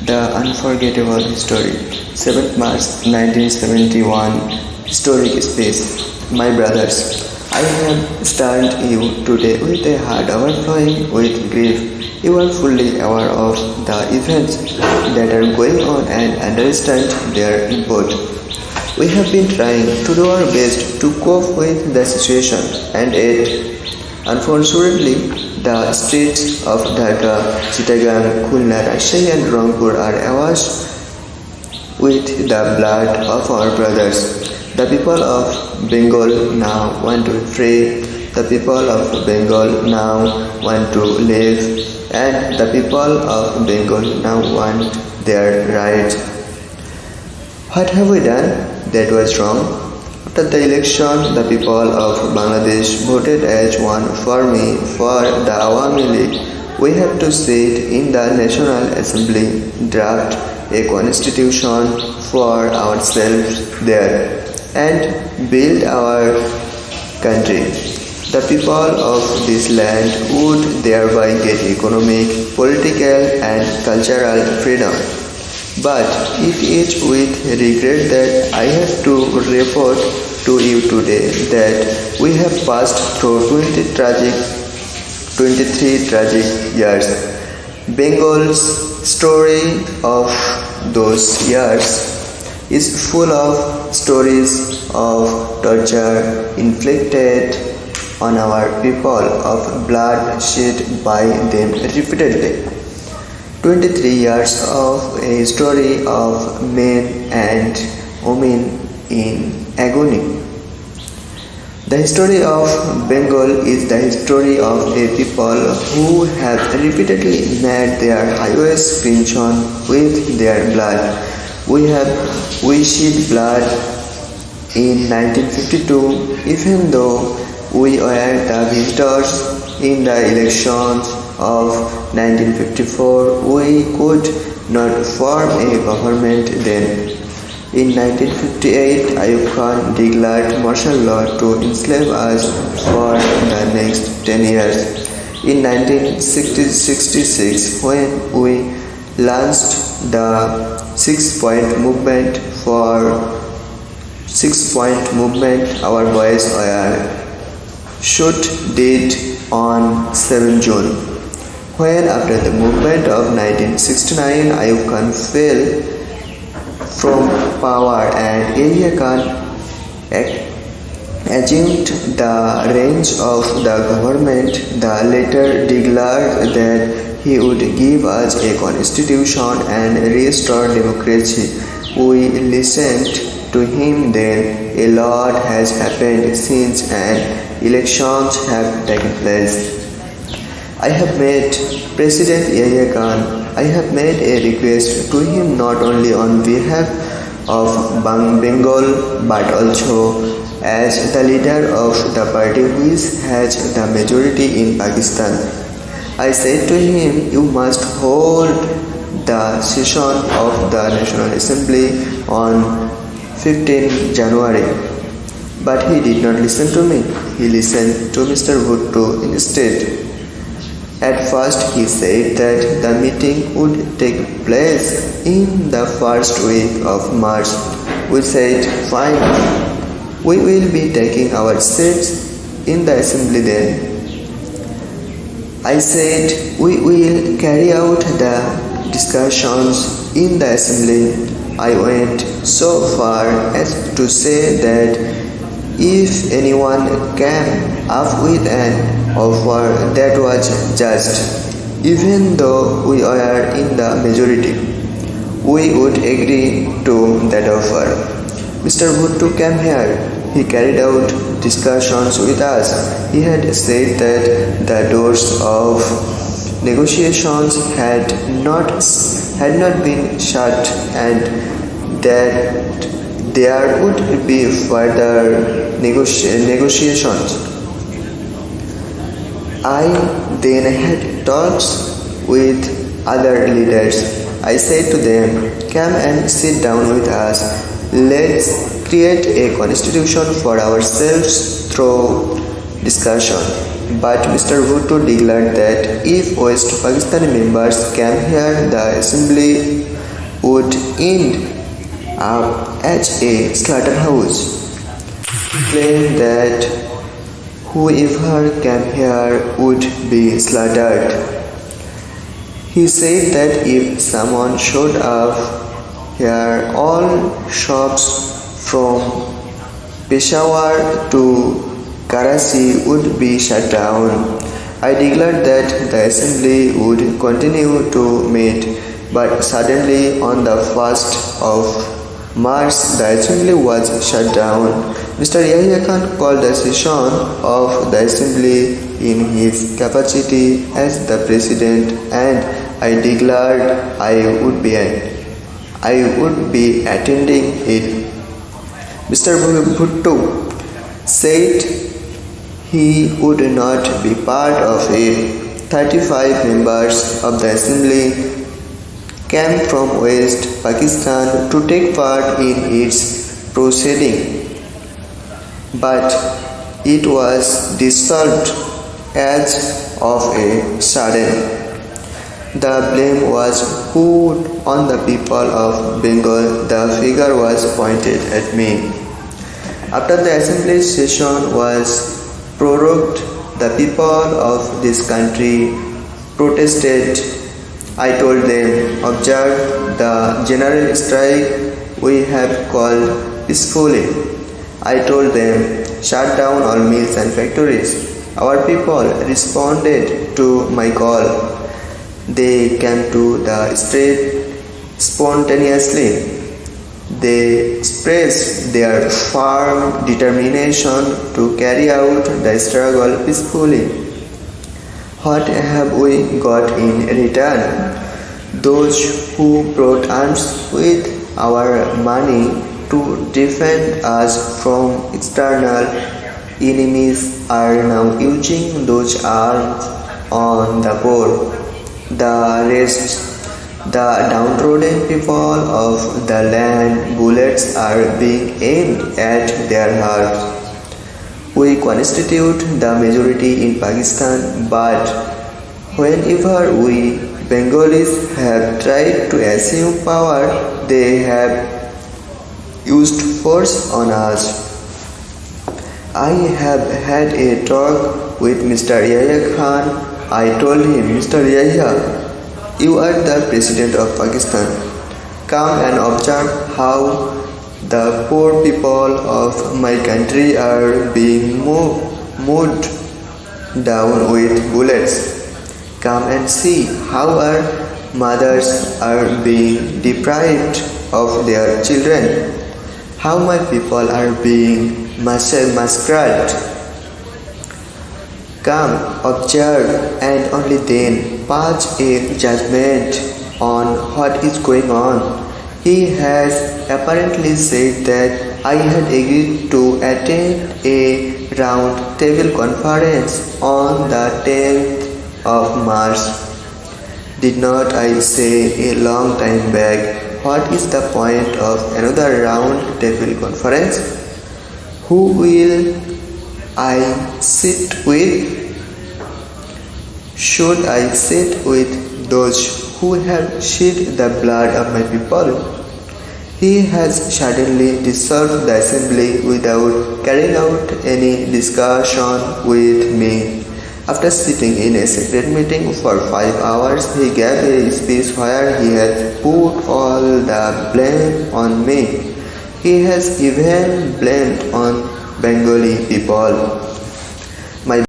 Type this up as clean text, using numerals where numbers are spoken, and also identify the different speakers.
Speaker 1: The Unforgettable Story, 7th March 1971. Historic Space. My brothers, I have styled you today with a heart overflowing with grief. You are fully aware of the events that are going on and understand their import. We have been trying to do our best to cope with the situation, and yet, unfortunately, the streets of Dhaka, Chittagong, Khulna, Rajshahi and Rangpur are awash with the blood of our brothers. The people of Bengal now want to be free. The people of Bengal now want to live, and the people of Bengal now want their rights. What have we done that was wrong? After the election, the people of Bangladesh voted as one for me for the Awami League. We have to sit in the National Assembly, draft a constitution for ourselves there, and build our country. The people of this land would thereby get economic, political and cultural freedom. But it is with regret that I have to report to you today that we have passed through 23 tragic years. Bengal's story of those years is full of stories of torture inflicted on our people, of blood shed by them repeatedly. 23 years of a story of men and women in agony. The history of Bengal is the history of a people who have repeatedly made their highways crimson with their blood. We shed blood in 1952, even though we were the visitors in the elections of 1954, we could not form a government then. In 1958, Ayub Khan declared martial law to enslave us for the next 10 years. In 1966, when we launched the six-point movement, our boys were shot dead on 7 June. When after the movement of 1969, Ayub Khan fell from power and Yahya Khan assumed the reins of the government, the latter declared that he would give us a constitution and restore democracy. We listened to him then. A lot has happened since and elections have taken place. I have met President Yahya Khan. I have made a request to him not only on behalf of Bengal but also as the leader of the party which has the majority in Pakistan. I said to him, you must hold the session of the National Assembly on 15 January. But he did not listen to me. He listened to Mr. Bhutto instead. At first he said that the meeting would take place in the first week of March. We said, fine, we will be taking our seats in the assembly then. I said, we will carry out the discussions in the assembly. I went so far as to say that if anyone came up with an offer that was just, even though we were in the majority, we would agree to that offer. Mr. Bhutto came here. He carried out discussions with us. He had said that the doors of negotiations had not been shut and that there would be further negotiations. I then had talks with other leaders. I said to them, come and sit down with us. Let's create a constitution for ourselves through discussion. But Mr. Bhutto declared that if West Pakistani members came here, the assembly would end up at a slaughterhouse. He claimed that whoever came here would be slaughtered. He said that if someone showed up here, all shops from Peshawar to Karachi would be shut down. I declared that the assembly would continue to meet, but suddenly on the 1st of March the assembly was shut down. Mr. Yahya Khan called the session of the assembly in his capacity as the president, and I declared I would be attending it. Mr. Bhutto said he would not be part of it. 35 members of the assembly came from West Pakistan to take part in its proceeding, but it was dissolved as of a sudden. The blame was put on the people of Bengal. The finger was pointed at me. After the assembly session was prorogued, the people of this country protested. I told them, observe the general strike we have called peacefully. I told them, shut down all mills and factories. Our people responded to my call. They came to the street spontaneously. They expressed their firm determination to carry out the struggle peacefully. What have we got in return? Those who brought arms with our money to defend us from external enemies are now using those arms on the poor. The rest, the downtrodden people of the land, bullets are being aimed at their hearts. We constitute the majority in Pakistan, but whenever we Bengalis have tried to assume power, they have used force on us. I have had a talk with Mr. Yahya Khan. I told him, Mr. Yahya, you are the president of Pakistan. Come and observe how the poor people of my country are being mowed down with bullets. Come and see how our mothers are being deprived of their children, how my people are being massacred. Come, observe, and only then pass a judgment on what is going on. He has apparently said that I had agreed to attend a round table conference on the 10th of March. Did not I say a long time back, what is the point of another round table conference? Who will I sit with? Should I sit with those who have shed the blood of my people? He has suddenly dissolved the assembly without carrying out any discussion with me. After sitting in a secret meeting for 5 hours, he gave a speech where he had put all the blame on me. He has even blamed on Bengali people.